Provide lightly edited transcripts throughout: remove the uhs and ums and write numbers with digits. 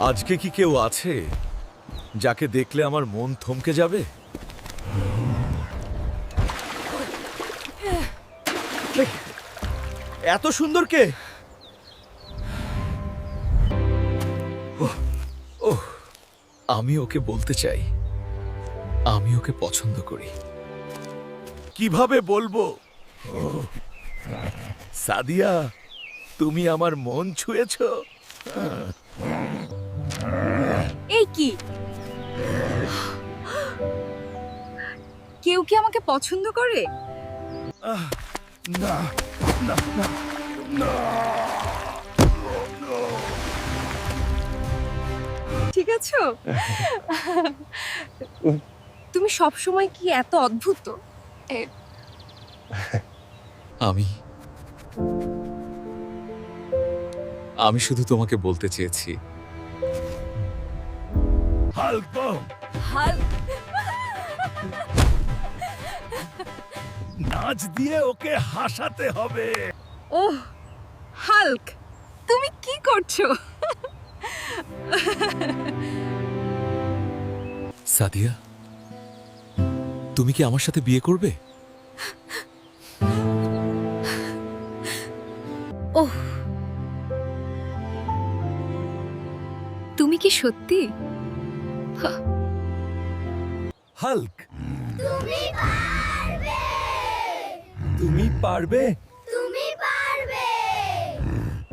আজকে কি কেউ আছে যাকে দেখলে আমার মন থমকে যাবে? এত সুন্দর কে? ওহ, আমি ওকে বলতে চাই আমি ওকে পছন্দ করি। কিভাবে বলবো? সাদিয়া, তুমি আমার মন ছুঁয়েছো। এই কি, কেউ কি আমাকে পছন্দ করে? না না না না। ঠিক আছো? তুমি সব সময় কি এত অদ্ভুত? আমি শুধু তোমাকে বলতে চেয়েছি। হাল্ক, নাচ দিয়ে ওকে হাসাতে হবে। ওহ হাল্ক, তুমি কি করছো? সাদিয়া, তুমি কি আমার সাথে বিয়ে করবে? ওহ, তুমি কি সত্যি? হাল্ক, তুমি পারবে।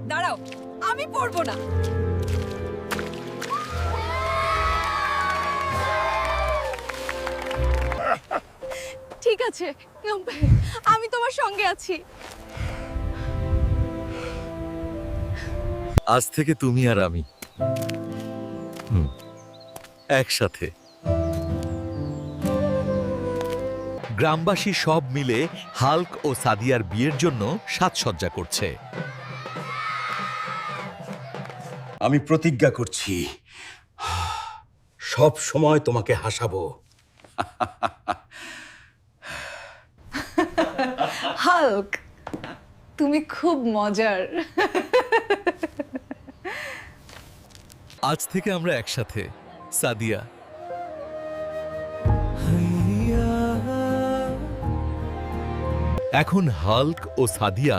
দাঁড়াও, আমি পড়বো না। ঠিক আছে, আমি তোমার সঙ্গে আছি। আজ থেকে তুমি আর আমি একসাথে। গ্রামবাসী সব মিলে হাল্ক ও সাদিয়ার বিয়ের জন্য সাজসজ্জা করছে। আমি প্রতিজ্ঞা করছি সব সময় তোমাকে হাসাবো। হাল্ক, তুমি খুব মজার। আজ থেকে আমরা একসাথে, সাদিয়া। এখন হাল্ক ও সাদিয়া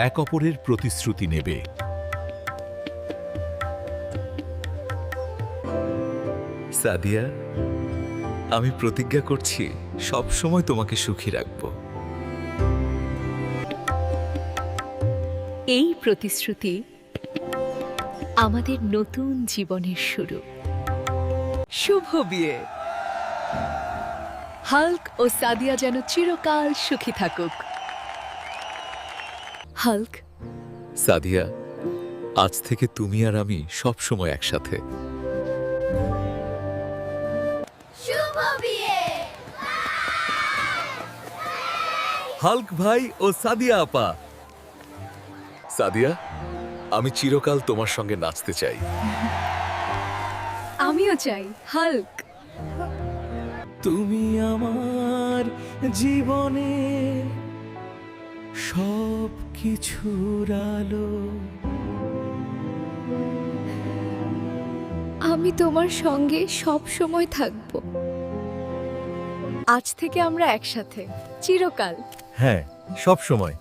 এক অপরের প্রতিশ্রুতি নেবে। সাদিয়া, আমি প্রতিজ্ঞা করছি সব সময় তোমাকে সুখী রাখব। এই প্রতিশ্রুতি আমাদের নতুন জীবনের শুরু। শুভ বিয়ে। হাল্ক ও সাদিয়া যেন চিরকাল সুখী থাকুক। হাল্ক, সাদিয়া, আজ থেকে তুমি আর আমি সব সময় একসাথে। হাল্ক ভাই ও সাদিয়া আপা। সাদিয়া, আমি চিরকাল তোমার সঙ্গে নাচতে চাই। আমিও চাই। হাল্ক, তুমি আমার জীবনে সব কিছুর আলো। আমি তোমার সঙ্গে সব সময় থাকব। আজ থেকে আমরা একসাথে, চিরকাল। হ্যাঁ, সব সময়।